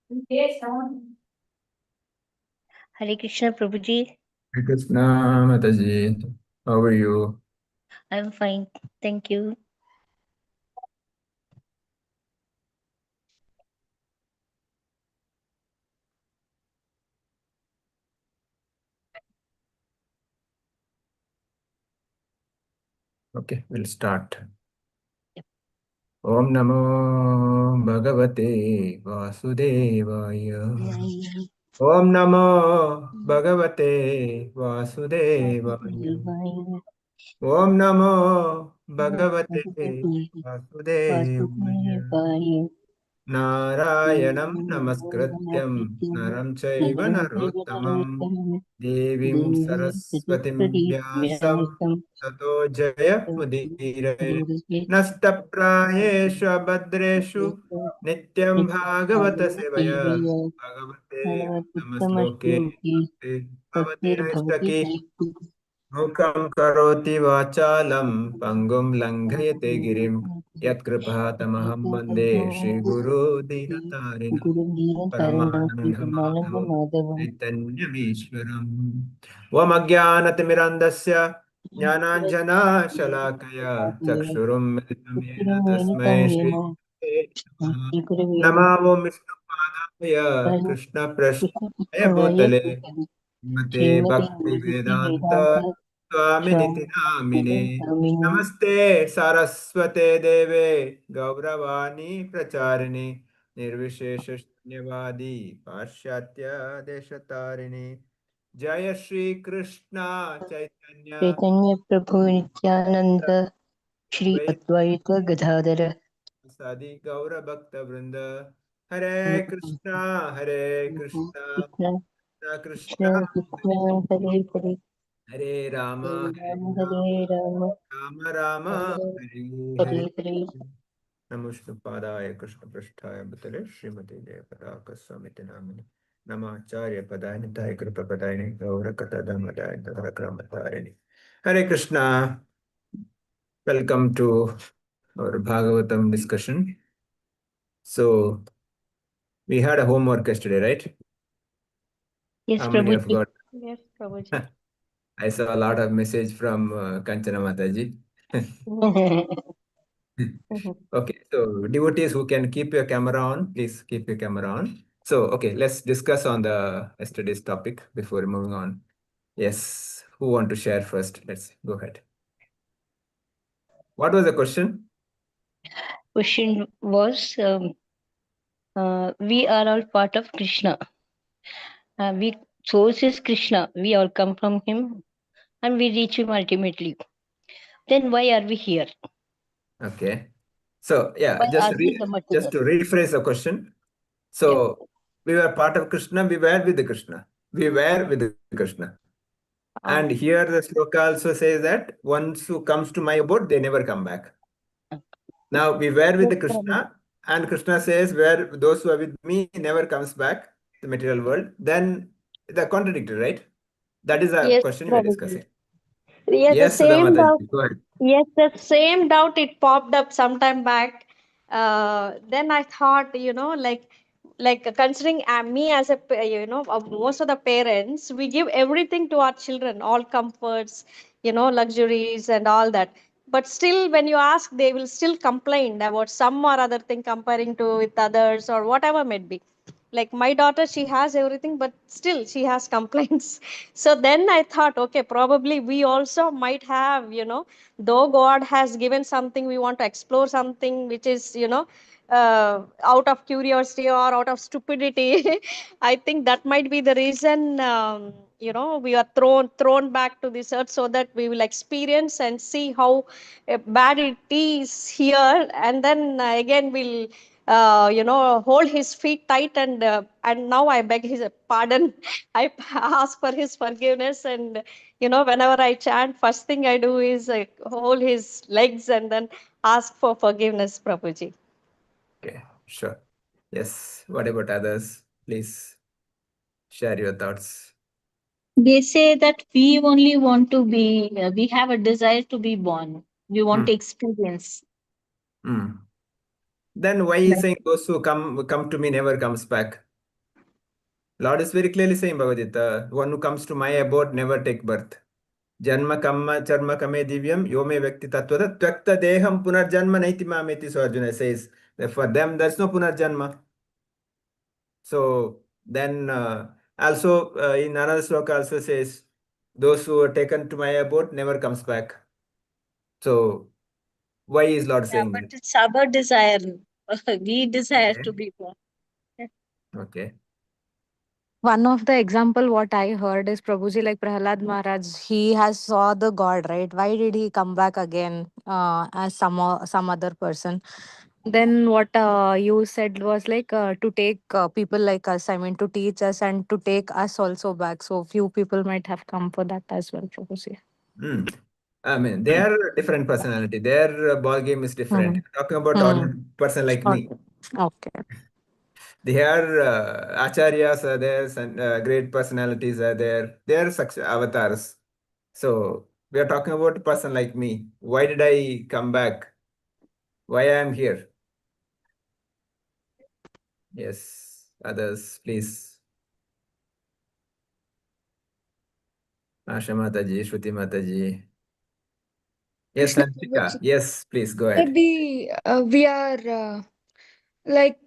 Hare Krishna, Prabhuji. Hare Krishna, Mataji. How are you? I'm fine. Thank you. Okay, we'll start. Om Namo Bhagavate Vasudevaya. Om Namo Bhagavate Vasudevaya. Om Namo Bhagavate Vasudevaya. Narayanam Namaskrityam Naram Chaiva Narottamam Devim Saraswatim Vyasam Tato Jaya Mudire Nastaprayeshu Abhadreshu Nityam Bhagavata Sevaya Bhagavate Namasloke Bhavati Naistaki Mukam Karoti Vachalam Pangum Langhayate Girim Yatkripātamaham Vande Shri Guru Dinatarinam Paramanandam Madhavam Chaitanyamishwaram Vamagyanatimirandasya Jnananjana Shalakaya Chakshurum Militam Yena Tasmai Shri Gurave Namaha Namo Vishnu Padaya Krishna Prasthaya Bhutale Mate Bhakti Vedanta Swaminiti Namine Namaste Saraswate Deve Gauravani Pracharine Nirvishesha Shanyavadi Pashyatya Deshatarine Jaya Shri Krishna Chaitanya Chaitanya Prabhu Nityananda Shri Advaita Gadadhara Sadi Gaura Bhakta Vrinda Hare Krishna Hare Krishna Krishna Krishna Krishna Krishna Krishna Hare Hare Hare Rama Hare Hare Rama Hare Rama Rama Rama Hare Hare Hare Hare Hare. Namaste Padaya Krishna Prasthaya Bhutale Srimati Jayapataka Swamiti Namini Namacharya Padayani Kripa Padayani Gaura Katadamadayani Tadhakramatarani Hare Krishna. Welcome to our Bhagavatam discussion. So we had a homework yesterday, right? Yes, How many have Prabhuji. got? Yes, Prabhuji. I saw a lot of message from Kanchana Mataji. Okay, so devotees who can keep your camera on, please keep your camera on. So, okay, let's discuss on the yesterday's topic before moving on. Yes, who want to share first? Let's go ahead. What was the question? Question was we are all part of Krishna. We source is Krishna. We all come from him and we reach him ultimately. Then why are we here? Okay. So, yeah, By asking the just material. to rephrase the question. Yeah. So, we were part of Krishna, we were with the Krishna. We were with the Krishna. And here the sloka also says that once who comes to my abode, they never come back. Now we were with Yes, the Prabhuji. Krishna, and Krishna says, where those who are with me never comes back, the material world, then they're contradictory, right? That is a Yes, question we're probably. discussing. Yeah, the Yes, Sudha same doubt. Mataji, go ahead. Yes, the same doubt it popped up sometime back. Then I thought, like considering me as a, most of the parents, we give everything to our children, all comforts, luxuries and all that. But still, when you ask, they will still complain about some or other thing comparing to with others or whatever may be. Like my daughter, she has everything, but still she has complaints. So then I thought, okay, probably we also might have, though God has given something, we want to explore something which is, out of curiosity or out of stupidity. I think that might be the reason, we are thrown back to this earth so that we will experience and see how bad it is here, and then again we'll hold his feet tight, and now I beg his pardon. I ask for his forgiveness, and whenever I chant, first thing I do is hold his legs and then ask for forgiveness, Prabhuji. Okay, sure. Yes, what about others? Please share your thoughts. They say that we only want to be, we have a desire to be born. We want Hmm. to experience. Hmm. Then why is That saying those who come to me never comes back? Lord is very clearly saying, Bhagavad Gita, one who comes to my abode never take birth. Janma kamma charma kame divyam yome vyakti tattvada tyakta deham punarjanma naiti mameti. So Arjuna says that for them there's no punarjanma. So then also in another sloka also says, those who are taken to my abode never comes back. So why is Lord Yeah, saying but that? it's our desire. We desire Okay. to be born. Okay. One of the example what I heard is Prabhuji, like Prahlad Maharaj, he has saw the God, right? Why did he come back again as some other person? Then what you said was like to take people like us, I mean to teach us and to take us also back. So few people might have come for that as well, Prabhuji. I mean, they are different personality. Their ball game is different. Hmm. Talking about Hmm. ordinary person like me. Okay. They are acharyas are there, and great personalities are there. They are such avatars. So we are talking about a person like me. Why did I come back? Why I am here? Yes, others, please. Asha Mataji, Shruti Mataji. Yes, Krishna Sanchika. Prabhuji. Yes, please go ahead. Maybe we are like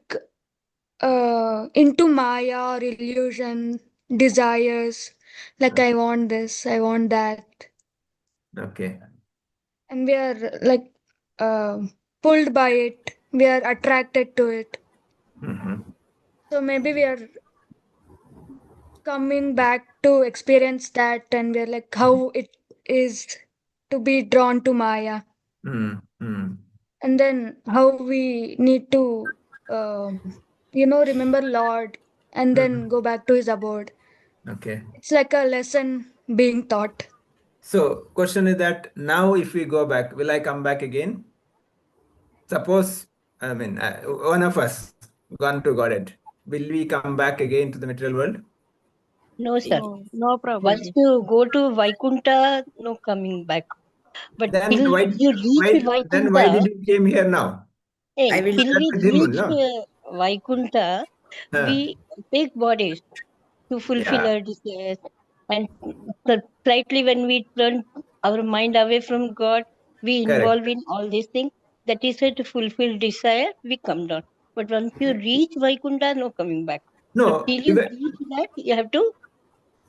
into Maya or illusion, desires. Like I want this, I want that, Okay. and we are like pulled by it. We are attracted to it. Mhm. So maybe we are coming back to experience that, and we're like how it is to be drawn to Maya, Mm, mm, and then how we need to remember Lord and then mhm. go back to his abode. Okay. It's like a lesson being taught. So question is that now if we go back, will I come back again? Suppose, I mean, one of us gone to Godhead. Will we come back again to the material world? No, sir. No, no, Once Prabhuji. you go to Vaikunta, no coming back. But Then till why you reach then why Vaikunta, did you came here now? hey, I will till Start we with him, reach no? Vaikunta, Huh. we take bodies to fulfill Yeah, our desires. And slightly when we turn our mind away from God, we correct. involve in all these things. That is why to fulfill desire, we come down. But once you reach Vaikunta, no coming back. So No, till you reach that, you have to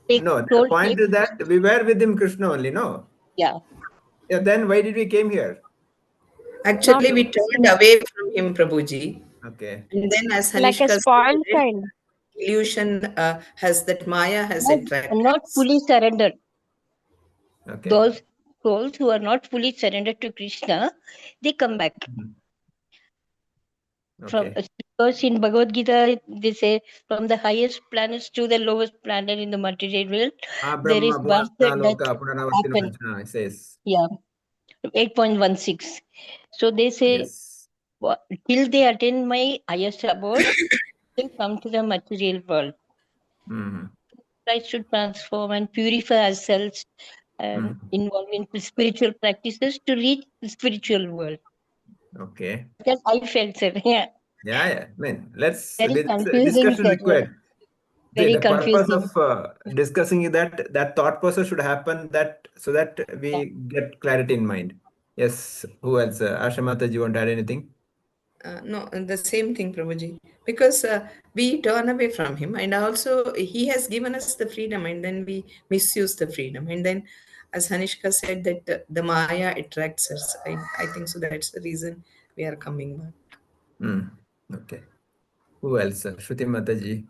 take no, the toll point take is that we were with him Krishna only, no? yeah. Yeah, then why did we came here? Not Actually, we turned away from him, Prabhuji. Okay. And then, as like a Hanishka spoiled said, child. illusion has that Maya has Not, attracted not us. fully surrendered. Okay. Those souls who are not fully surrendered to Krishna, they come back. Mhm. From Okay. because in Bhagavad Gita they say from the highest planets to the lowest planet in the material world, there is Brahma birth, Bhuvanna death Loka Punaravartina happen. Panchana, it says. Yeah, 8.16. So they say Yes. till they attain my highest abode, they come to the material world. Mm-hmm. Try to transform and purify ourselves and Mm-hmm. involve in spiritual practices to reach the spiritual world. Okay. Because I felt it. Yeah. Yeah, yeah. I mean, let's Very this confusing, discussion sir. required. See, Very the purpose confusing. of discussing is that that thought process should happen that so that Yeah. we get clarity in mind. Yes. Who else? Asha Mataji, you want to add anything? No, the same thing, Prabhuji. Because we turn away from him, and also he has given us the freedom, and then we misuse the freedom. And then, as Hanishka said, that the Maya attracts us. I think so. That's the reason we are coming back. Okay. Who else? Shruti Mataji.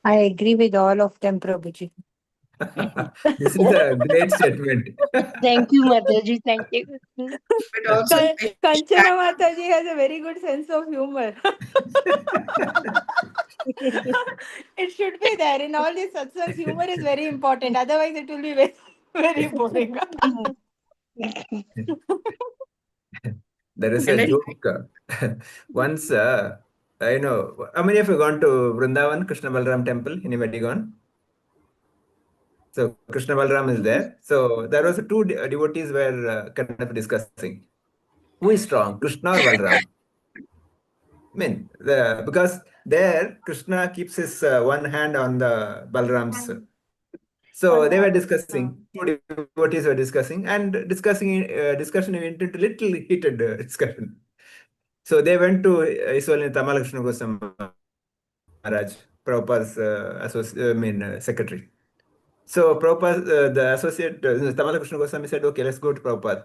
I agree with all of them, Prabhuji. This is a great statement. Thank you, Mataji. Thank you. But also, Kanchana Mataji has a very good sense of humor. It should be there in all these satsangs. Humor is very important. Otherwise, it will be very, very boring. There is and a I, joke. Once, I know, how many of you gone to Vrindavan, Krishna Balram temple? Anybody gone? So Krishna Balram is there. So there was two devotees were kind of discussing who is strong, Krishna or Balram. mean, because there Krishna keeps his one hand on the Balram's. So they were discussing, two devotees were discussing, and discussion went into little heated discussion. So they went to Iswalini Tamalakshmi Goswami Maharaj, Prabhupada's secretary. So Prabhupada, the associate, Tamalakshmi Goswami said, okay, let's go to Prabhupada.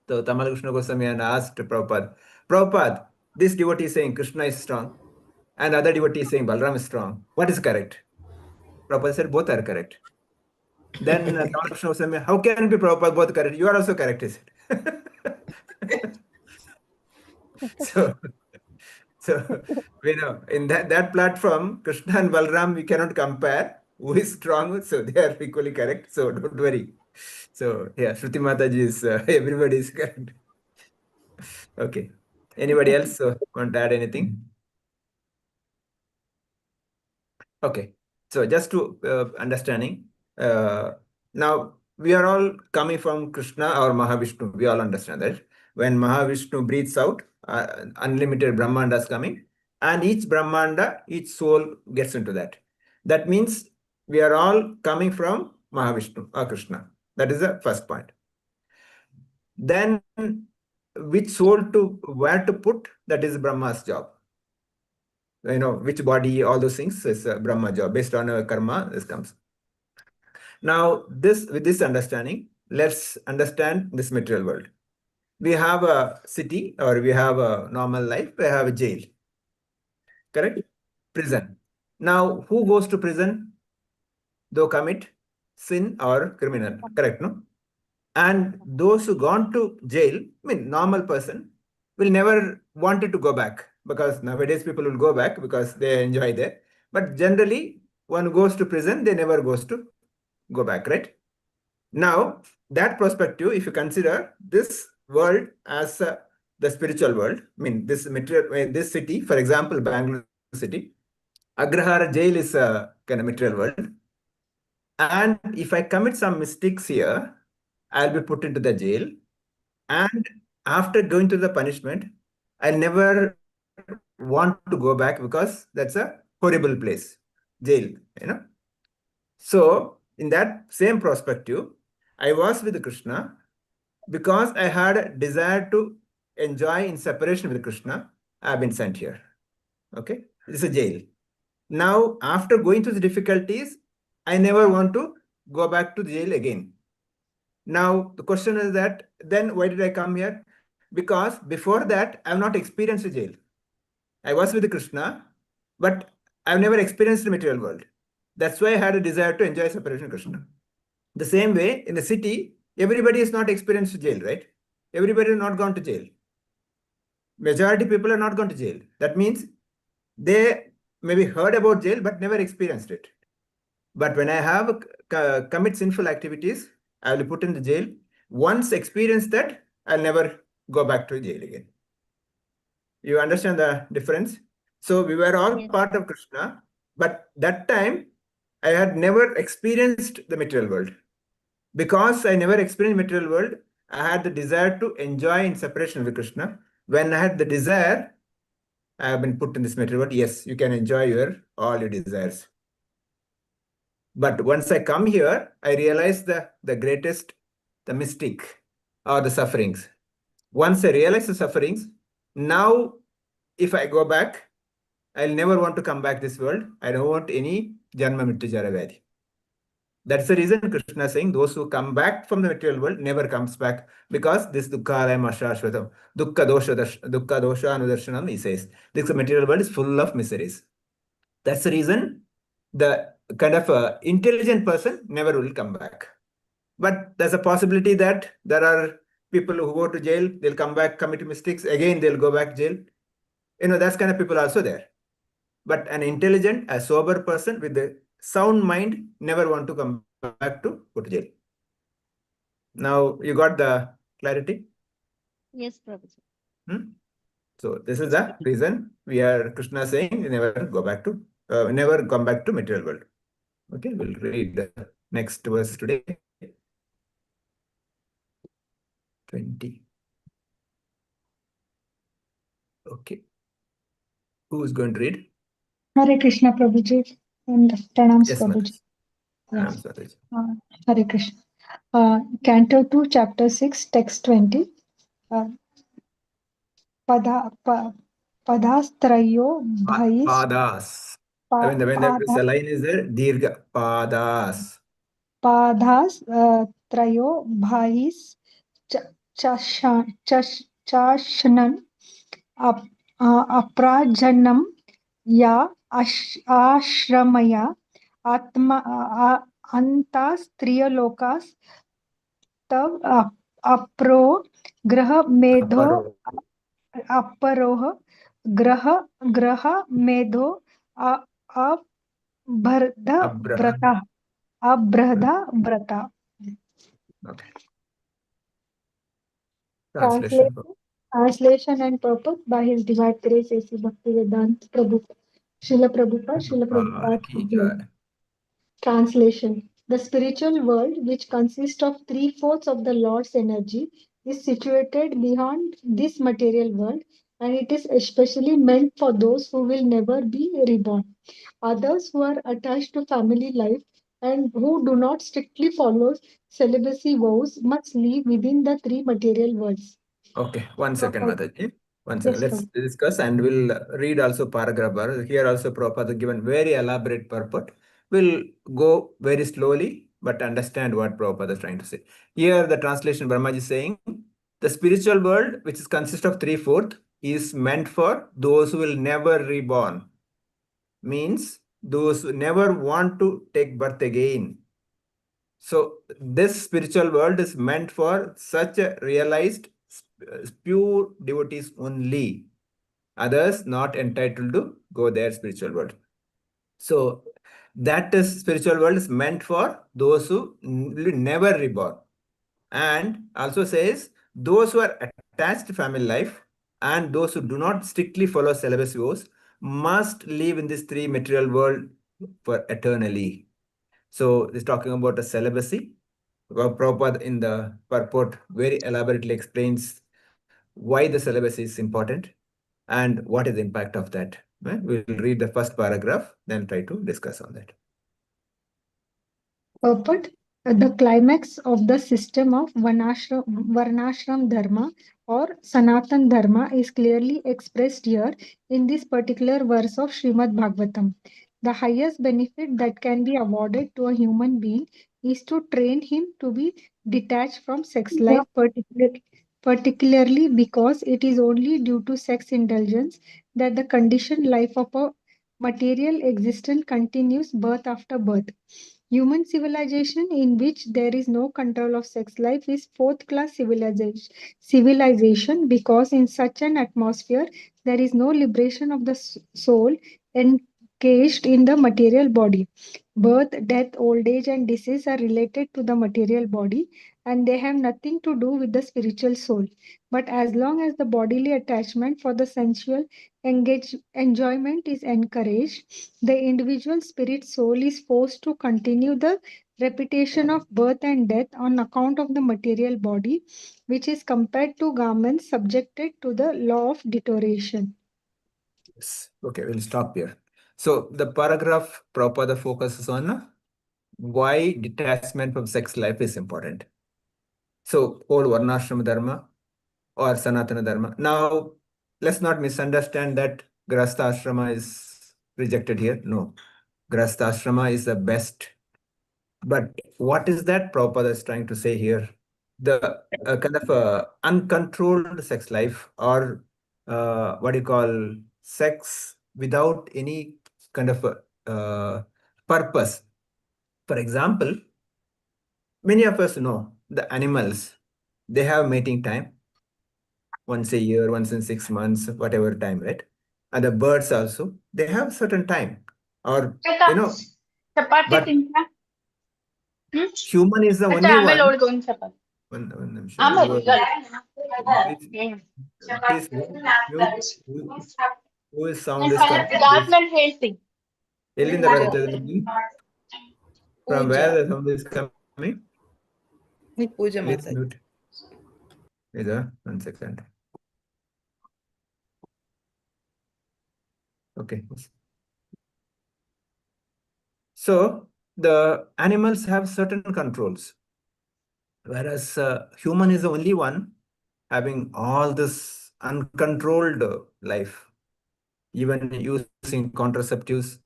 So Tamalakshmi Goswami and asked Prabhupada, Prabhupada, this devotee is saying Krishna is strong, and other devotee is saying Balram is strong. What is correct? Prabhupada said, both are correct. Then Tamalakshmi Goswami, how can it be Prabhupada both correct? You are also correct, he said. So in that platform, Krishna and Balram, we cannot compare who is strong, so they are equally correct. So don't worry. So yeah, Shruti Mataji is everybody is correct. Okay. Anybody else want to add anything? Okay. So just to understanding, now we are all coming from Krishna or Mahavishnu. We all understand that. When Mahavishnu breathes out, unlimited Brahmanda is coming, and each Brahmanda, each soul gets into that. That means we are all coming from Mahavishnu or Krishna. That is the first point. Then which soul to where to put, that is Brahma's job. Which body, all those things is Brahma job. Based on karma, this comes. Now, with this understanding, let's understand this material world. We have a city, or we have a normal life, we have a jail. Correct? Prison. Now, who goes to prison? Though commit sin or criminal. Correct, no? And those who gone to jail, normal person, will never wanted to go back, because nowadays people will go back because they enjoy there. But generally, one goes to prison, they never goes to go back, right? Now, that perspective, if you consider this world as the spiritual world, this material, this city, for example, Bangalore city, Agrahara jail is a kind of material world. And if I commit some mistakes here, I'll be put into the jail. And after going to the punishment, I never want to go back, because that's a horrible place, jail, So in that same perspective, I was with Krishna because I had a desire to enjoy in separation with Krishna. I've been sent here. Okay, it's a jail. Now, after going through the difficulties, I never want to go back to the jail again. Now, the question is that, then why did I come here? Because before that, I have not experienced a jail. I was with Krishna, but I've never experienced the material world. That's why I had a desire to enjoy separation with Krishna. The same way, in the city, everybody is not experienced jail, right? Everybody has not gone to jail. Majority people are not gone to jail. That means they maybe heard about jail, but never experienced it. But when I have commit sinful activities, I will be put in the jail. Once experienced that, I'll never go back to jail again. You understand the difference? So we were all part of Krishna, but that time I had never experienced the material world. Because I never experienced material world, I had the desire to enjoy in separation with Krishna. When I had the desire, I have been put in this material world. Yes, you can enjoy all your desires. But once I come here, I realize the greatest, the mystic, or the sufferings. Once I realize the sufferings, now if I go back, I'll never want to come back this world. I don't want any Janma Mrityu Jara Vyadhi. That's the reason Krishna is saying those who come back from the material world never comes back, because this dukkhalayam ashashvatam, dukkha dosha anudarshanam, he says. This material world is full of miseries. That's the reason the kind of intelligent person never will come back. But there's a possibility that there are people who go to jail, they'll come back, commit mistakes, again they'll go back jail. That's kind of people also there. But an intelligent, a sober person with a sound mind never want to come back to go to jail. Now you got the clarity? Yes, Professor. So this is the reason we are Krishna saying never go back to never come back to material world. Okay, we'll read the next verse today. 20. Okay. Who is going to read? Hare Krishna Prabhuji and Pranams Yes, Prabhuji. Mataji. Yes. Mataji. Hare Krishna. Canto 2, Chapter 6, Text 20. Uh, pada, pa, Padastrayo bhais. Padas. Pa, I mean, when there is a line is there, dirgha. Padas. Padhas trayo bhais chashnan aprajanam ya ashramaya atma antas triyalokas tav apro graha medho aparoh graha medho abhardha Abraham. vrata. Okay. Translation, Translation. translation and purpose by His Divine Grace A.C. Bhaktivedanta Prabhupada, Srila Prabhupada. Ki jai. Translation. The spiritual world, which consists of three-fourths of the Lord's energy, is situated beyond this material world, and it is especially meant for those who will never be reborn. Others who are attached to family life and who do not strictly follow celibacy vows must live within the three material worlds. Okay, 1 second, Mataji. 1 second. Yes, Let's discuss and we'll read also paragraph. Here also Prabhupada given very elaborate purport. We'll go very slowly, but understand what Prabhupada is trying to say. Here the translation Brahmaji is saying, the spiritual world, which is consists of three-fourths, is meant for those who will never reborn. Means those who never want to take birth again. So this spiritual world is meant for such a realized pure devotees only. Others not entitled to go there spiritual world. So that is spiritual world is meant for those who will never reborn. And also says those who are attached to family life and those who do not strictly follow celibacy vows must live in this three material world for eternally. So it's talking about a celibacy. Prabhupada in the purport very elaborately explains why the celibacy is important and what is the impact of that. We'll read the first paragraph, then try to discuss on that. Purport. The climax of the system of Varnashram Dharma or Sanatan Dharma is clearly expressed here in this particular verse of Srimad Bhagavatam. The highest benefit that can be awarded to a human being is to train him to be detached from sex life, particularly because it is only due to sex indulgence that the conditioned life of a material existence continues birth after birth. Human civilization in which there is no control of sex life is fourth class civilization because in such an atmosphere there is no liberation of the soul engaged in the material body. Birth, death, old age, and disease are related to the material body and they have nothing to do with the spiritual soul. But as long as the bodily attachment for the sensual enjoyment is encouraged, the individual spirit soul is forced to continue the repetition of birth and death on account of the material body, which is compared to garments subjected to the law of deterioration. Yes. Okay, we'll stop here. So the paragraph Prabhupada focuses on why detachment from sex life is important. So whole Varnashram Dharma or Sanatana Dharma. Now, let's not misunderstand that Grahastha Ashrama is rejected here. No, Grahastha Ashrama is the best. But what is that Prabhupada is trying to say here? The kind of uncontrolled sex life or what do you call sex without any kind of purpose. For example, many of us know the animals, they have mating time once a year, once in 6 months, whatever time, right? And the birds also, they have certain time. Or, but human is the only one. One నిమిషం. Please, please mute. Who is sound is coming? Please. ಎಲ್ಲಿಂದ ಬರುತ್ತೆ ಅದು ನಿಮ್ಗೆ? From where the sound is coming? Puja Please Mataji. mute. Is 1 second. Okay. So the animals have certain controls, whereas human is the only one having all this uncontrolled life, even using contraceptives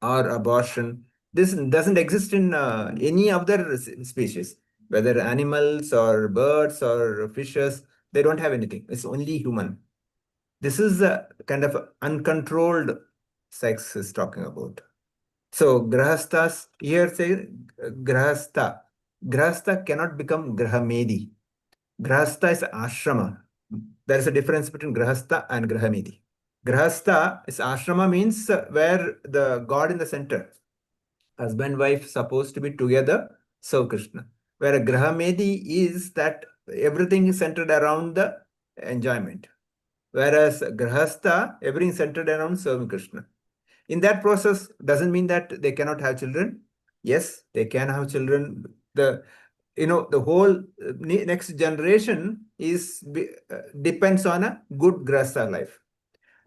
or abortion. This doesn't exist in any other species, whether animals or birds or fishes. They don't have anything. It's only human. This is a kind of uncontrolled sex is talking about. So grahastas here say grahastha. Grahastha cannot become grahamedi. Grahastha is ashrama. There is a difference between grahastha and grahamedi. Grahastha is ashrama means where the God in the center, husband wife supposed to be together, serve Krishna. Where a grahamedi is that everything is centered around the enjoyment. Whereas grahastha, everything is centered around serving Krishna. In that process, doesn't mean that they cannot have children. Yes, they can have children. The whole next generation depends on a good grahastha life.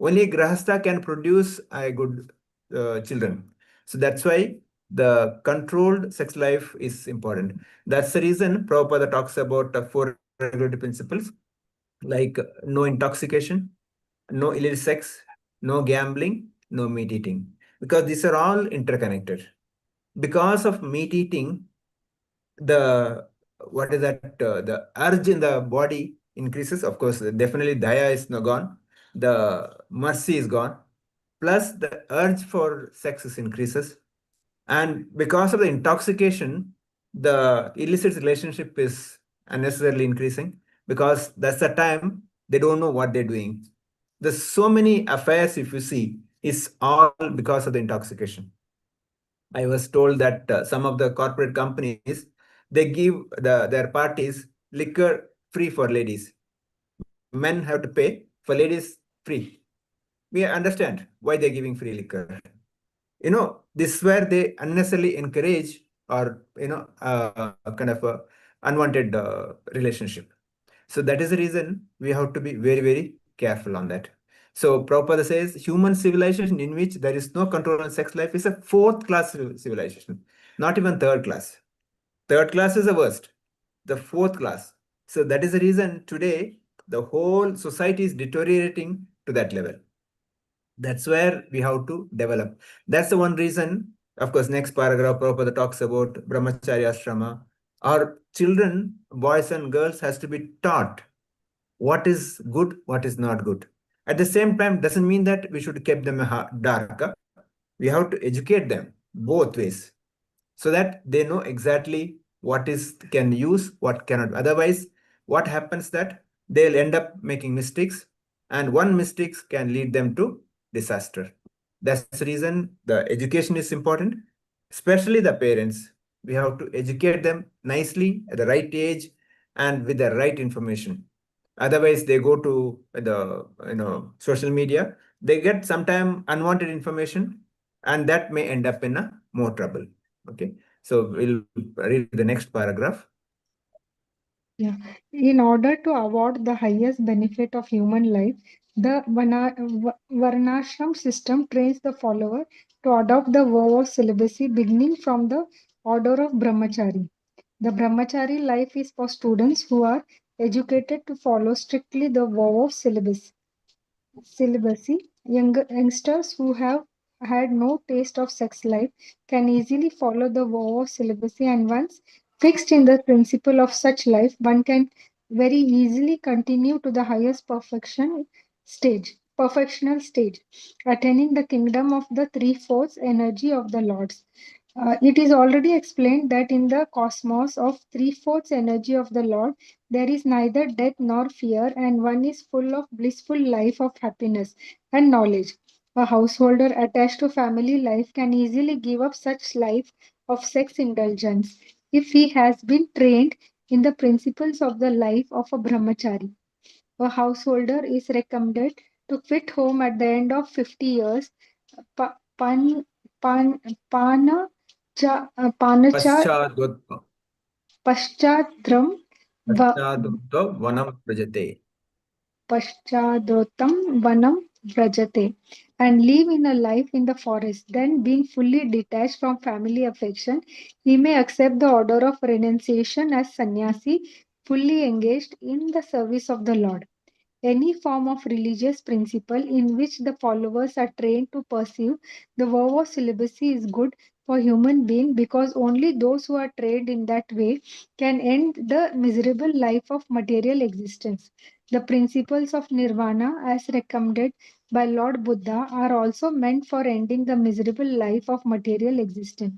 Only grahastha can produce a good children. So that's why the controlled sex life is important. That's the reason Prabhupada talks about four regulatory principles, like no intoxication, no illicit sex, no gambling, no meat eating, because these are all interconnected. Because of meat eating, the what is that? The urge in the body increases. Of course, definitely daya is now gone, the mercy is gone, plus the urge for sex is increases, and because of the intoxication, the illicit relationship is unnecessarily increasing, because that's the time they don't know what they're doing. There's so many affairs, if you see, is all because of the intoxication. I was told that some of the corporate companies, they give their parties liquor free for ladies. Men have to pay, for ladies free. We understand why they're giving free liquor. This is where they unnecessarily encourage, or kind of a unwanted relationship. So that is the reason we have to be very, very careful on that. So Prabhupada says human civilization in which there is no control on sex life is a fourth class civilization, not even third class. Third class is the worst, the fourth class. So that is the reason today the whole society is deteriorating to that level. That's where we have to develop. That's the one reason. Of course, next paragraph, Prabhupada talks about brahmacharya ashrama. Our children, boys and girls, has to be taught what is good, what is not good. At the same time, doesn't mean that we should keep them dark. We have to educate them both ways, so that they know exactly what is can use, what cannot. Otherwise, what happens that they'll end up making mistakes, and one mistakes can lead them to disaster. That's the reason the education is important, especially the parents. We have to educate them nicely at the right age and with the right information. Otherwise, they go to the social media, they get sometime unwanted information, and that may end up in a more trouble. Okay, so we'll read the next paragraph. Yeah. In order to award the highest benefit of human life, the Varnashram system trains the follower to adopt the vow of celibacy beginning from the order of Brahmachari. The Brahmachari life is for students who are educated to follow strictly the vow of celibacy. Youngsters who have had no taste of sex life can easily follow the vow of celibacy, and once fixed in the principle of such life, one can very easily continue to the highest perfectional stage, attaining the kingdom of the three-fourths energy of the Lords. It is already explained that in the cosmos of three-fourths energy of the Lord, there is neither death nor fear, and one is full of blissful life of happiness and knowledge. A householder attached to family life can easily give up such life of sex indulgence if he has been trained in the principles of the life of a brahmachari. A householder is recommended to quit home at the end of 50 years. Pa- pan, pan, pana, panacha Paschadotva paschadram vanam prajate. Pashchadotam Vanam Vrajate. and live in a life in the forest. Then, being fully detached from family affection, he may accept the order of renunciation as sannyasi, fully engaged in the service of the Lord. Any form of religious principle in which the followers are trained to pursue the vow of celibacy is good for human being, because only those who are trained in that way can end the miserable life of material existence. The principles of nirvana, as recommended by Lord Buddha, are also meant for ending the miserable life of material existence.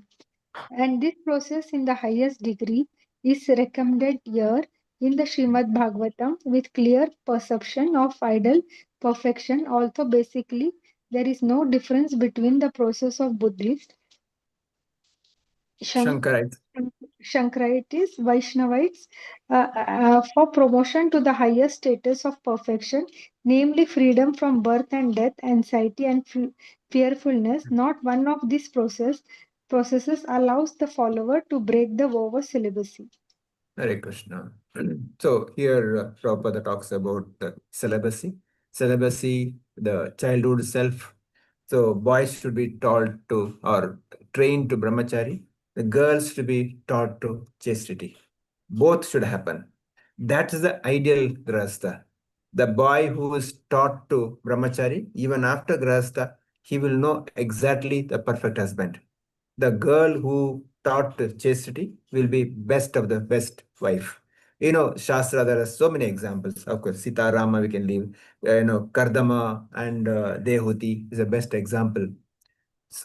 And this process, in the highest degree, is recommended here in the Srimad Bhagavatam with clear perception of ideal perfection. Also, basically, there is no difference between the process of Buddhist, Shankarites. Shankarites, Vaishnavites, for promotion to the highest status of perfection, namely freedom from birth and death, anxiety, and fearfulness. Not one of these processes allows the follower to break the vow of celibacy. Hare Krishna. So here Prabhupada talks about the celibacy. Celibacy, the childhood self. So boys should be taught to or trained to brahmachari. The girls should be taught to chastity. Both should happen. That is the ideal grahastha. The boy who is taught to brahmachari, even after grahastha, he will know exactly the perfect husband. The girl who taught chastity will be best of the best wife. Shastra, there are so many examples. Of course, Sita Rama, we can leave. Kardama and Dehuti is the best example.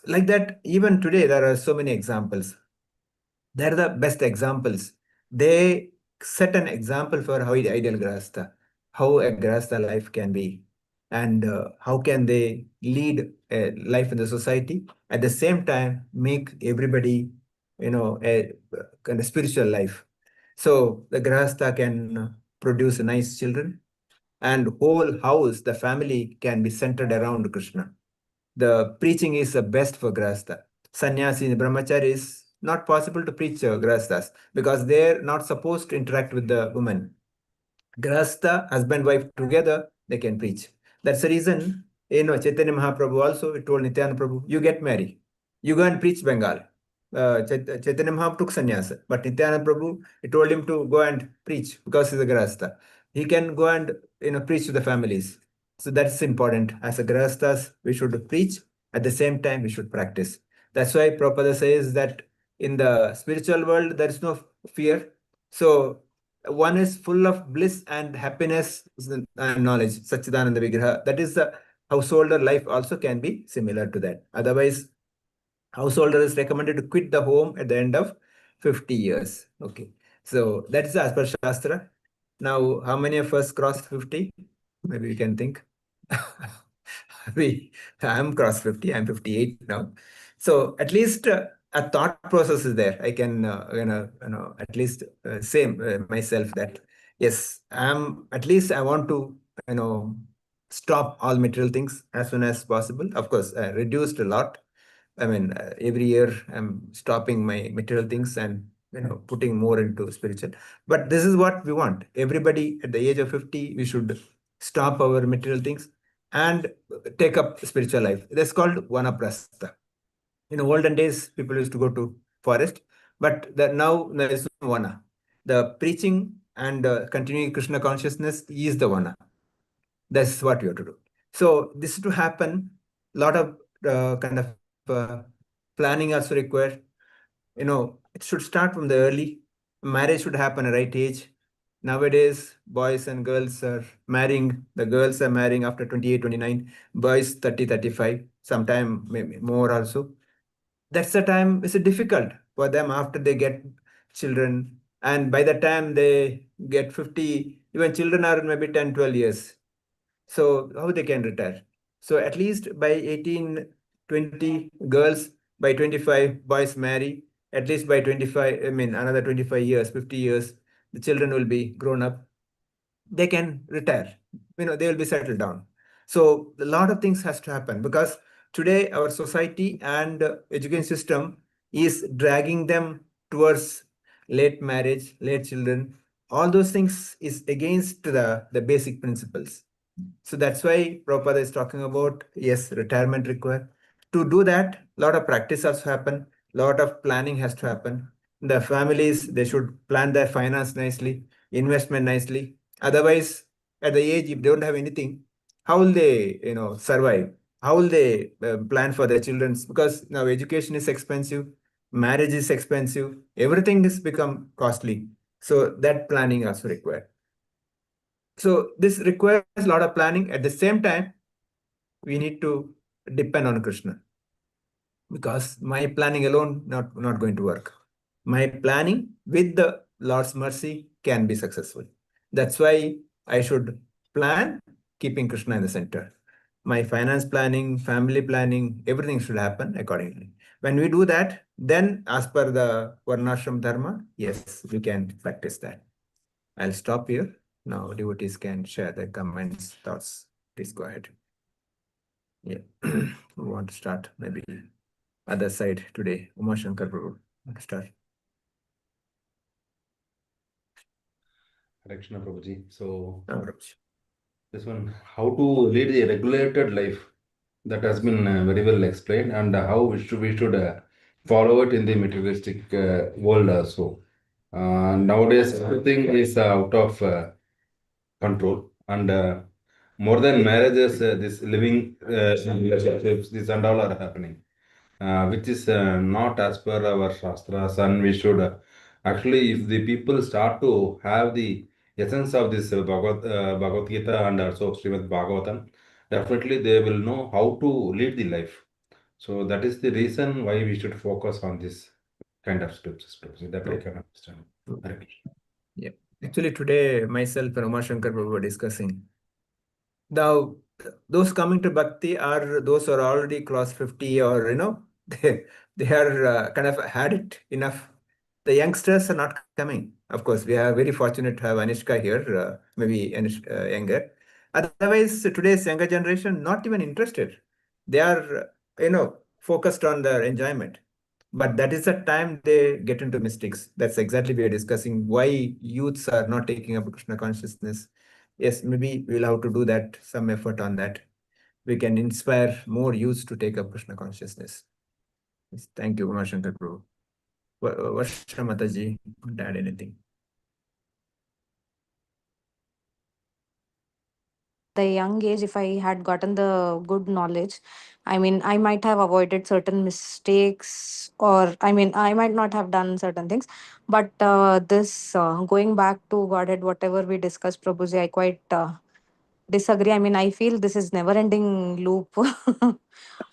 Like that, even today, there are so many examples. They're the best examples. They set an example for how the ideal grahastha, how a grahastha life can be, and how can they lead a life in the society. At the same time, make everybody, a kind of spiritual life. So the grahastha can produce nice children, and whole house, the family can be centered around Krishna. The preaching is the best for grahastha. Sannyasi and brahmachari is not possible to preach grahasthas because they're not supposed to interact with the woman. Grahastha, husband, wife together, they can preach. That's the reason, Chaitanya Mahaprabhu also told Nityananda Prabhu, you get married. You go and preach Bengal. Chaitanya Mahaprabhu took sannyasa, but Nityananda Prabhu, he told him to go and preach because he's a Grahastha. He can go and preach to the families. So that's important. As a Grahasthas, we should preach. At the same time, we should practice. That's why Prabhupada says that in the spiritual world, there is no fear. So one is full of bliss and happiness and knowledge, Satchidananda Vigraha. That is the householder life also can be similar to that. Otherwise, householder is recommended to quit the home at the end of 50 years. Okay. So that is as per Shastra. Now, how many of us crossed 50? Maybe we can think. I'm crossed 50. I'm 58 now. So at least a thought process is there. I can, at least say myself that, yes, at least I want to, stop all material things as soon as possible. Of course, reduced a lot. I mean, every year I'm stopping my material things and putting more into spiritual. But this is what we want. Everybody at the age of 50, we should stop our material things and take up spiritual life. That's called vanaprastha. In olden days, people used to go to forest, but now there is no vana. The preaching and continuing Krishna consciousness is the vana. That's what we have to do. So this to happen, a lot of kind of planning also required. It should start from the early. Marriage should happen at the right age. Nowadays, boys and girls are marrying. The girls are marrying after 28, 29. Boys 30, 35. Sometime maybe more also. That's the time it's difficult for them after they get children. And by the time they get 50, even children are maybe 10, 12 years. So how they can retire? So at least by 18, 20 girls, by 25 boys marry. At least by 25, I mean another 25 years, 50 years, the children will be grown up. They can retire. They will be settled down. So a lot of things has to happen because today our society and education system is dragging them towards late marriage, late children. All those things is against the basic principles. So that's why Prabhupada is talking about, yes, retirement required. To do that, a lot of practice has to happen, a lot of planning has to happen. The families, they should plan their finance nicely, investment nicely. Otherwise, at the age, if they don't have anything, how will they, survive? How will they plan for their children? Because now education is expensive, marriage is expensive, everything is become costly. So that planning also required. So this requires a lot of planning. At the same time, we need to depend on Krishna, because my planning alone not going to work. My planning with the Lord's mercy can be successful. That's why I should plan keeping Krishna in the center. My finance planning, family planning, everything should happen accordingly. When we do that, then as per the Varnashram Dharma, yes, we can practice that. I'll stop here. Now devotees can share their comments, thoughts. Please go ahead. Yeah. Who want to start? Maybe other side today. Uma Shankar Prabhu. Want to start? Hare Krishna Prabhuji. So Prabhuji. this one, how to lead a regulated life, that has been very well explained, and how we should follow it in the materialistic world also. Nowadays, everything is out of control, and more than marriages, this living relationships, this and all are happening, which is not as per our shastras, and we should actually, if the people start to have the essence of this Bhagavad Gita and also Srimad Bhagavatam, definitely they will know how to lead the life. So that is the reason why we should focus on this kind of steps. That I can understand. Hare Krishna. Yeah. Actually, today myself and Uma Shankar Prabhu were discussing. Now, those coming to bhakti are those who are already crossed 50, or they are kind of had it enough. The youngsters are not coming. Of course, we are very fortunate to have Anishka here, maybe younger. Otherwise, today's younger generation not even interested. They are, focused on their enjoyment. But that is the time they get into mistakes. That's exactly we are discussing why youths are not taking up Krishna consciousness. Yes, maybe we'll have to do that, some effort on that. We can inspire more youths to take up Krishna consciousness. Yes, thank you, Umashankar Prabhu. Varsha Mataji, want to add anything? The young age, if I had gotten the good knowledge, I mean, I might have avoided certain mistakes, or I mean, I might not have done certain things. But this going back to Godhead, whatever we discussed, Prabhuji, I quite disagree. I mean, I feel this is never ending loop.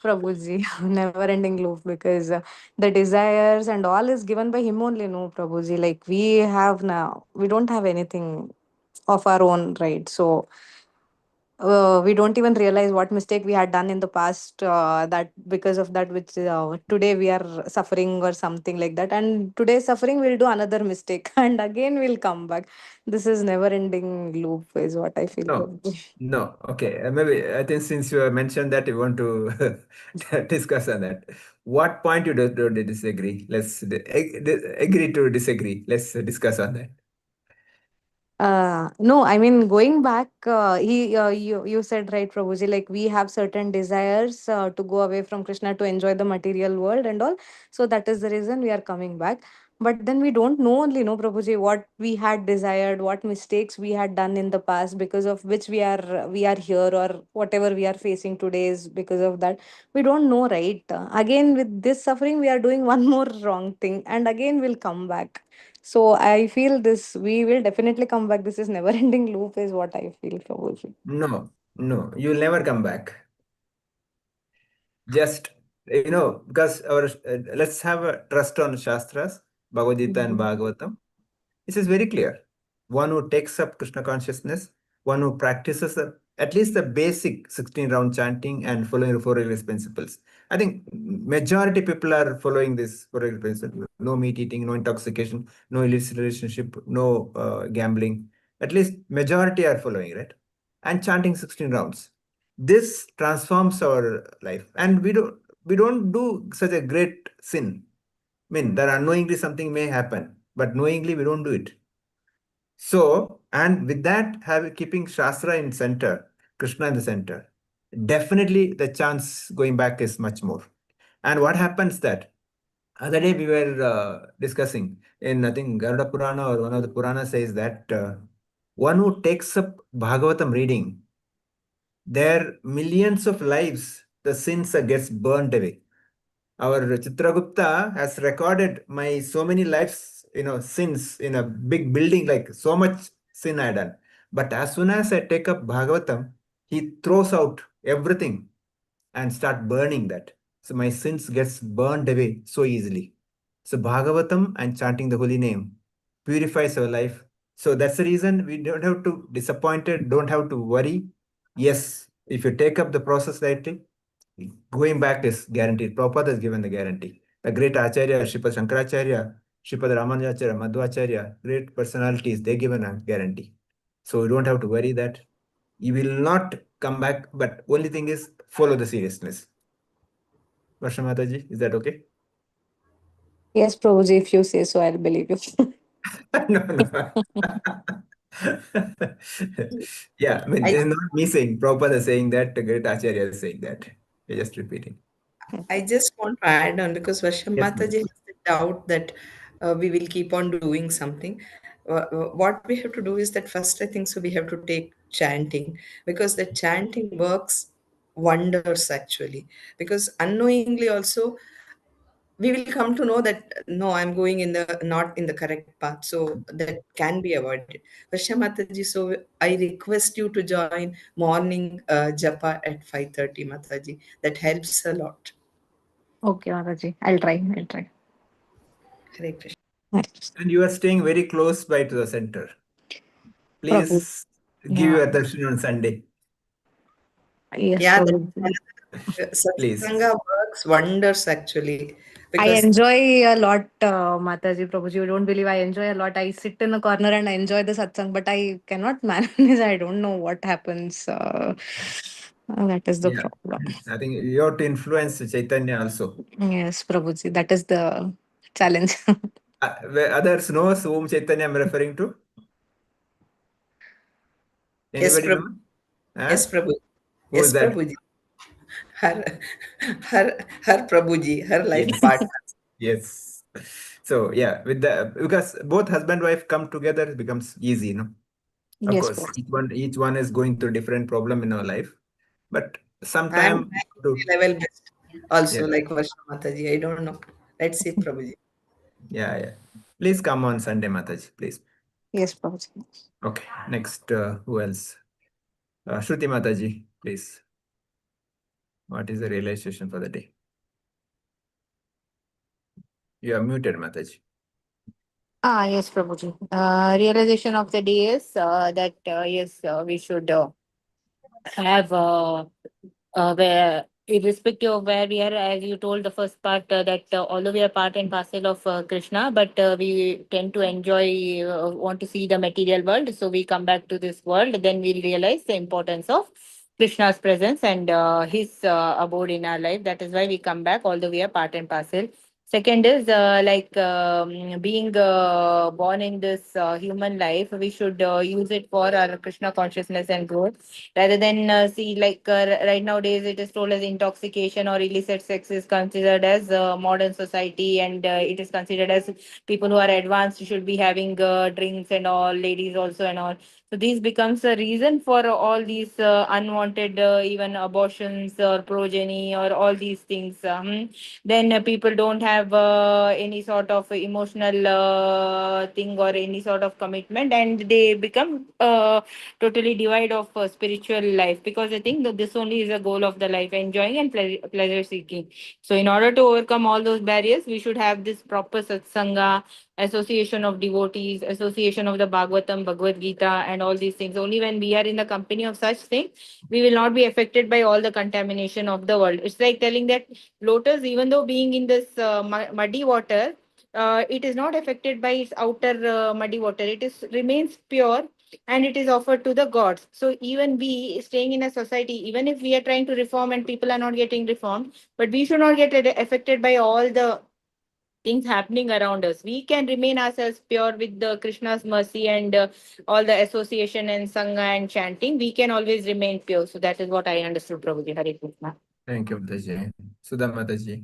Prabhuji, never ending loop, because the desires and all is given by him only, no, Prabhuji. Like we have now, we don't have anything of our own, right? So we don't even realize what mistake we had done in the past, that because of that, which today we are suffering or something like that, and today's suffering we'll do another mistake and again we'll come back. This is never ending loop is what I feel, No, Prabhuji. no. Okay, maybe I think since you have mentioned that, you want to discuss on that. What point you don't disagree? Let's agree to disagree. Let's discuss on that. No, I mean going back, you said right, Prabhuji, like we have certain desires to go away from Krishna to enjoy the material world and all. So that is the reason we are coming back. But then we don't know only, no, Prabhuji, what we had desired, what mistakes we had done in the past, because of which we are here, or whatever we are facing today is because of that. We don't know, right? Again, with this suffering, we are doing one more wrong thing, and again we'll come back. So I feel this, we will definitely come back. This is never ending loop is what I feel, Prabhuji. No, no, you'll never come back. Just, because let's have a trust on Shastras, Bhagavad Gita and Bhagavatam. This is very clear. One who takes up Krishna consciousness, one who practices at least the basic 16 round chanting and following the four religious principles. I think majority people are following this four religious principles. No meat eating, no intoxication, no illicit relationship, no gambling. At least majority are following, right? And chanting 16 rounds. This transforms our life. And we don't do such a great sin. I mean, that unknowingly something may happen, but knowingly we don't do it. So, and with that, keeping Shastra in center, Krishna in the center, definitely the chance going back is much more. And what happens that other day we were discussing in, I think, Garuda Purana or one of the Purana says that one who takes up Bhagavatam reading, their millions of lives, the sins gets burned away. Our Chitragupta has recorded my so many lives, sins in a big building, like so much sin I done. But as soon as I take up Bhagavatam, he throws out everything and start burning that. So my sins gets burned away so easily. So Bhagavatam and chanting the holy name purifies our life. So that's the reason we don't have to disappointed, don't have to worry. Yes, if you take up the process rightly, going back is guaranteed. Prabhupada has given the guarantee. The great Acharya, Sripad Shankaracharya, Sripad Ramanujacharya, Madhvacharya, great personalities, they given a guarantee. So you don't have to worry that you will not come back, but only thing is follow the seriousness. Varsha Mataji, is that okay? Yes, Prabhuji, if you say so, I'll believe you. No, no. Yeah, I mean, I it's not me saying, Prabhupada is saying that, the great Acharya is saying that. You're just repeating. I just want to add on because Varsha Yes, Mataji Mataji. has the doubt that we will keep on doing something. What we have to do is that first, I think so, we have to take chanting because the chanting works wonders actually. Because unknowingly also, we will come to know that no, I'm going in the not in the correct path. So that can be avoided. Varsha Mataji, so I request you to join morning japa at 5:30, Mataji. That helps a lot. Okay, Mataji, I'll try. I'll try. Hare Krishna. Yes. And you are staying very close by to the center. Prabhu. Please give Yeah. your darshan on Sunday. Yes, Yeah, Prabhu. Please. Satsanga works wonders actually I because enjoy a lot, Mataji, Prabhuji. You don't believe I enjoy a lot. I sit in a corner and I enjoy the satsang, but I cannot manage. I don't know what happens. That is the Yeah. problem. I think you have to influence Chaitanya also. Yes, Prabhuji. That is the challenge. Where others knows whom Chaitanya I'm referring to? yes, Anybody Prabhu, know? Huh? yes, Prabhu, Who is yes, that? Prabhuji, her, her Prabhuji, her life Yes. partner. Yes. So yeah, with the because both husband wife come together, it becomes easy, no? Of Yes, course, Prabhuji. each one is going through different problem in our life, but I'm sometime trying to my level best also yeah, like Varsha Mataji. I don't know. Let's see, Prabhuji. yeah, yeah. Please come on Sunday, Mataji, please. Yes, Prabhuji. Okay, next, who else? Shruti Mataji, please. What is the realization for the day? You are muted, Mataji. Yes, Prabhuji. Realization of the day is that yes, we should have where irrespective of where we are, as you told the first part, that although we are part and parcel of Krishna, but we tend to enjoy, want to see the material world, so we come back to this world, then we'll realize the importance of Krishna's presence and his abode in our life. That is why we come back, although we are part and parcel. Second is being born in this human life, we should use it for our Krishna consciousness and growth rather than see right nowadays it is told as intoxication or illicit sex is considered as modern society, and it is considered as people who are advanced should be having drinks and all, ladies also and all. So this becomes a reason for all these unwanted even abortions or progeny or all these things. Then people don't have any sort of emotional thing or any sort of commitment, and they become totally divide of spiritual life, because I think that this only is a goal of the life, enjoying and pleasure seeking. So in order to overcome all those barriers, we should have this proper satsanga, association of devotees, association of the Bhagavatam, Bhagavad Gita, and all these things. Only when we are in the company of such things, we will not be affected by all the contamination of the world. It's like telling that lotus, even though being in this muddy water, it is not affected by its outer muddy water. It is remains pure and it is offered to the gods. So even we staying in a society, even if we are trying to reform and people are not getting reformed, but we should not get affected by all the things happening around us. We can remain ourselves pure with the Krishna's mercy and all the association and sangha and chanting. We can always remain pure. So that is what I understood, Prabhuji. Hare Krishna. Thank you, Mataji. Sudha Mataji.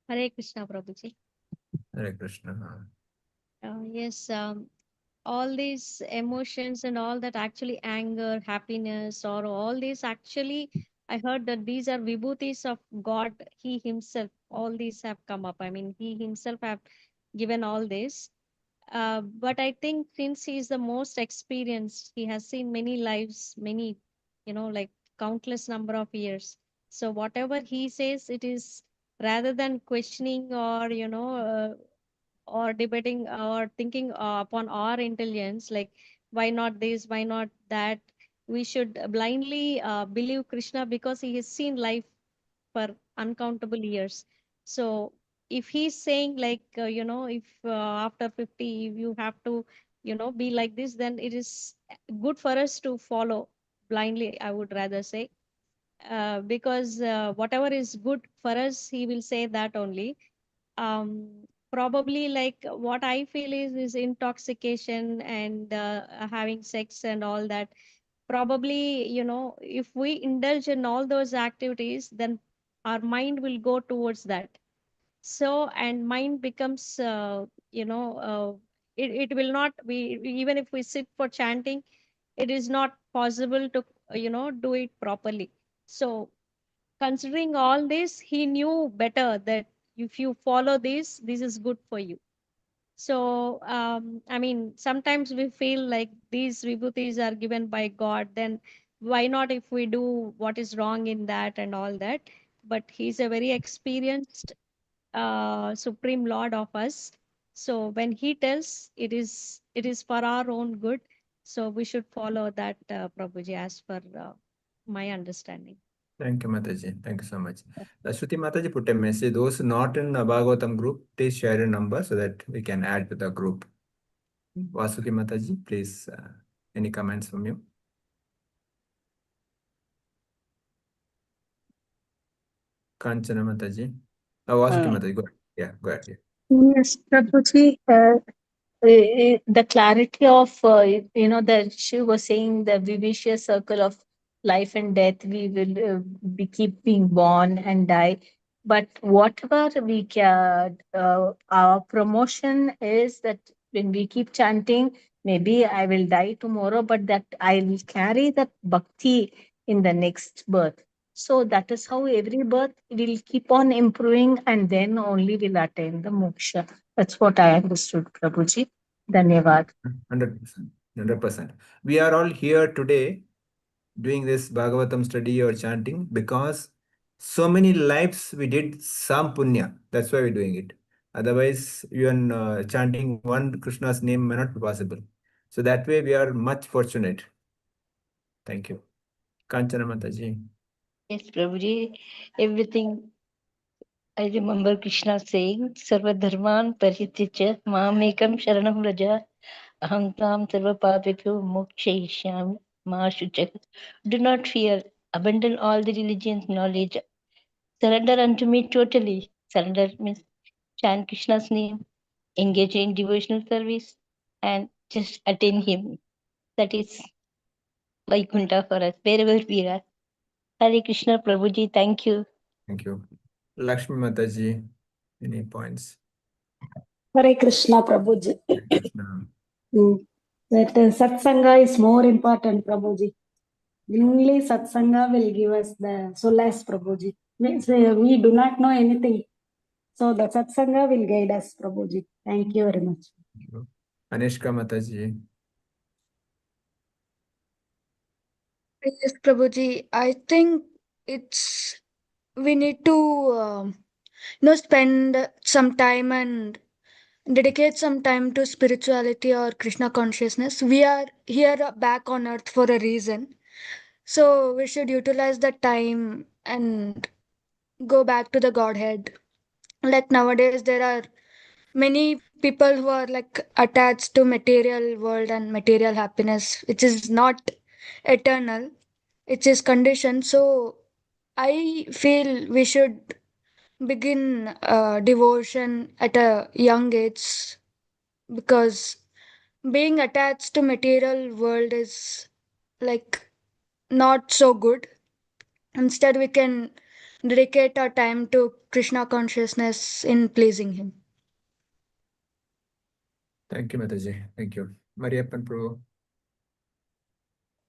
Hare Krishna, Prabhuji. Hare Krishna. Yes, all these emotions and all that, actually anger, happiness, or all these, actually I heard that these are vibhutis of God. He himself, all these have come up. I mean, he himself have given all this. But I think since he is the most experienced, he has seen many lives, many, like countless number of years. So whatever he says, it is, rather than questioning or or debating or thinking upon our intelligence, like why not this, why not that, we should blindly believe Krishna, because he has seen life for uncountable years. So if he's saying like if after 50 if you have to be like this, then it is good for us to follow blindly, I would rather say. Because whatever is good for us, he will say that only. um Probably, like what I feel is intoxication and having sex and all that. Probably, if we indulge in all those activities, then our mind will go towards that. So, and mind becomes it will not be, even if we sit for chanting, it is not possible to do it properly. So considering all this, he knew better that if you follow this is good for you. So I mean, sometimes we feel like these vibhutis are given by God, then why not if we do what is wrong in that and all that. But he's a very experienced supreme lord of us. So when he tells, it is for our own good. So we should follow that, Prabhuji, as per my understanding. Thank you, Mataji. Thank you so much. Shruti Mataji put a message. Those not in the Bhagavatam group, please share your number so that we can add to the group. Vasuki Mataji, please, any comments from you? Kanchana Mataji. Vasuki Mataji, go ahead. Yeah, go ahead. Yeah. Yes, Prabhuji, the clarity of, that she was saying the vicious circle of life and death, we will be keep being born and die. But whatever we can, our promotion is that when we keep chanting, maybe I will die tomorrow, but that I will carry that bhakti in the next birth. So that is how every birth will keep on improving, and then only will attain the moksha. That's what I understood, Prabhuji. Dhanyavad. 100%. 100%. We are all here today doing this Bhagavatam study or chanting because so many lives we did some punya. That's why we're doing it. Otherwise, even chanting one Krishna's name may not be possible. So that way we are much fortunate. Thank you. Kanchana Mataji. Yes, Prabhuji, everything I remember Krishna saying, Sarva Dharman Parityaja Mamekam Sharanam Raja Aham Tam Sarva Papebhyo Mokshayishyami Ma Shuchak. Do not fear, abandon all the religion's knowledge, surrender unto me totally. Surrender means chant Krishna's name, engage in devotional service, and just attain Him. That is Vaikuntha for us, wherever we are. Hare Krishna, Prabhuji, thank you. Thank you. Lakshmi Mataji, any points? Hare Krishna, Prabhuji. Hare Krishna. That satsanga is more important, Prabhuji. Only satsanga will give us the solace, Prabhuji. Means we do not know anything. So the satsanga will guide us, Prabhuji. Thank you very much. Thank you. Anishka Mataji. Yes, Prabhuji. I think it's we need to spend some time and dedicate some time to spirituality or Krishna consciousness. We are here back on earth for a reason, so we should utilize the time and go back to the Godhead. Like nowadays, there are many people who are like attached to material world and material happiness, which is not eternal. It is conditioned. So I feel we should begin devotion at a young age, because being attached to material world is like not so good. Instead, we can dedicate our time to Krishna consciousness in pleasing him. Thank you, Mataji. Thank you. Mariappan Pro,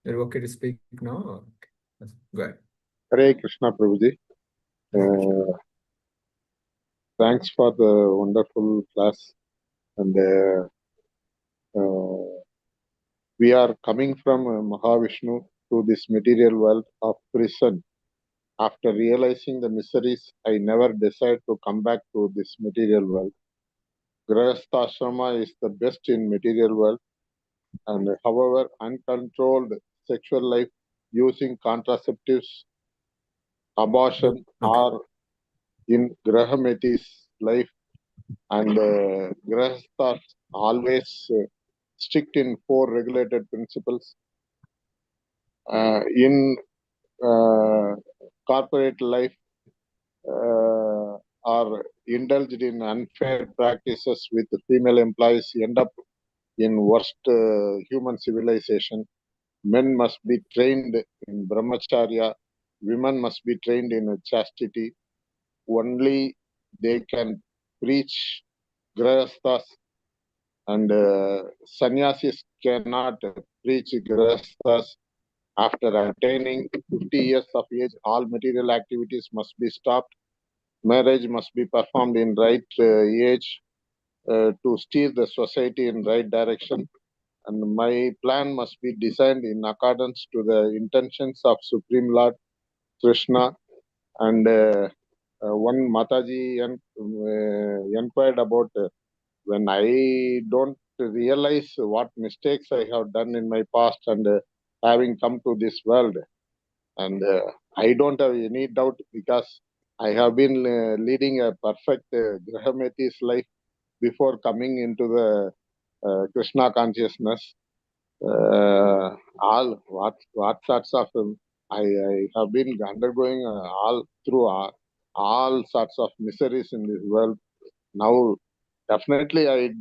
you're okay to speak now? Okay. Go ahead. Hare Krishna Prabhuji. Thanks for the wonderful class. And we are coming from Mahavishnu to this material world of prison. After realizing the miseries, I never decided to come back to this material world. Grahastha is the best in material world. And however, uncontrolled sexual life using contraceptives, abortion, are in Grahamati's life, and Grahasthas always strict in 4 regulated principles. In corporate life, are indulged in unfair practices with female employees, end up in worst human civilization. Men must be trained in brahmacharya, women must be trained in chastity. Only they can preach grahasthas, and sannyasis cannot preach grahasthas. After attaining 50 years of age, all material activities must be stopped. Marriage must be performed in right age to steer the society in right direction. And my plan must be designed in accordance to the intentions of Supreme Lord Krishna. And one Mataji inquired about when I don't realize what mistakes I have done in my past, and having come to this world. And I don't have any doubt, because I have been leading a perfect Grahamati's life before coming into the Krishna consciousness. All what sorts of I have been undergoing all through all sorts of miseries in this world. Now, definitely, I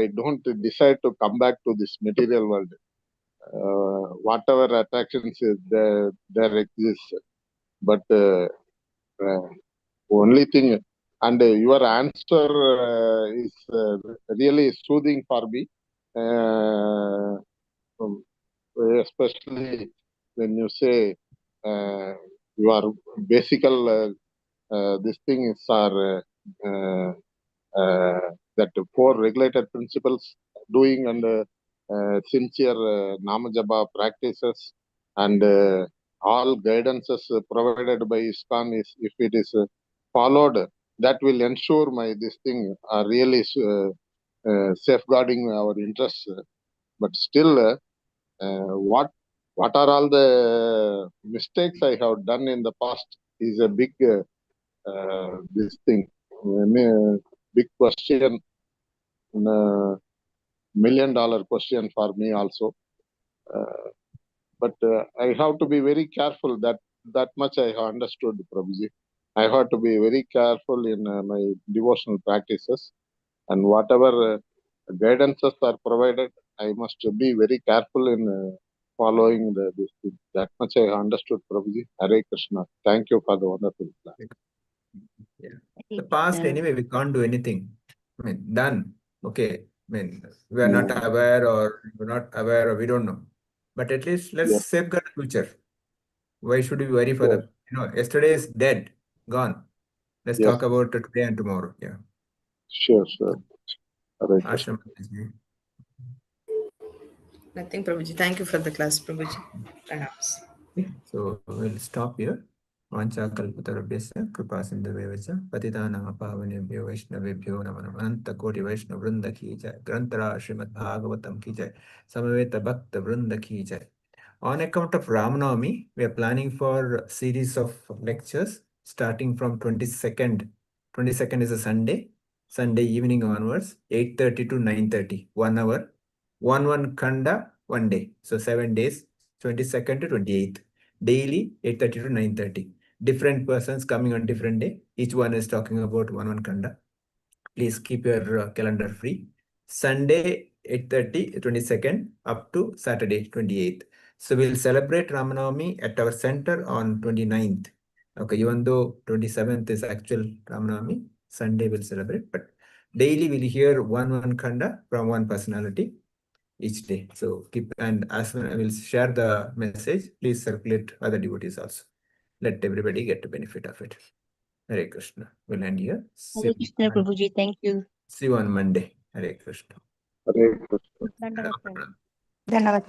don't decide to come back to this material world. Whatever attractions there exist, but only thing, and your answer is really soothing for me. Especially when you say your basic these things are that 4 regulated principles, doing and sincere namajapa practices, and all guidances provided by ISKCON, is if it is followed, that will ensure this thing are really safeguarding our interests. But still, what are all the mistakes I have done in the past is a big this thing, big question, $1,000,000 question for me also. But I have to be very careful. That much I have understood, Prabhuji. I have to be very careful in my devotional practices, and whatever guidances are provided, I must be very careful in following this thing. That much I understood, Prabhuji. Hare Krishna. Thank you for the wonderful class. Yeah. The past, anyway, we can't do anything. I mean, done. Okay. I mean, we are not aware, or we're not aware, or we don't know. But at least let's safeguard the future. Why should we worry for the, yesterday is dead, gone. Let's talk about today and tomorrow. Yeah. Sure. Hare Krishna. Ashram. Nothing, Prabhuji. Thank you for the class, Prabhuji. Perhaps. So we'll stop here. Vanchakalpatarabhyasya kripa sindhavevasya patitanam pavanebhyo vaishnavebhyo namo namo ananta koti vaishnav vrinda ki jai grantara Srimad Bhagavatam ki jai samaveta bhakta vrinda ki jai. On account of Ramanavami, we are planning for a series of lectures starting from 22nd. 22nd is a Sunday evening onwards, 8:30 to 9:30, 1 hour, one Khanda, 1 day. So 7 days, 22nd to 28th. Daily 8:30 to 9:30. different persons coming on different day. Each one is talking about one Kanda. Please keep your calendar free. Sunday 8:30, 22nd up to Saturday 28th. So we'll celebrate Ramanavami at our center on 29th. Okay, even though 27th is actual Ramanavami, Sunday we'll celebrate, but daily we'll hear one Khanda from one personality each day. So keep, and as well, I will share the message, please circulate other devotees also. Let everybody get the benefit of it. Hare Krishna. We'll end here. Hare Krishna, Prabhuji. Thank you. See you on Monday. Hare Krishna. Hare Krishna. Dandavat. Dandavat.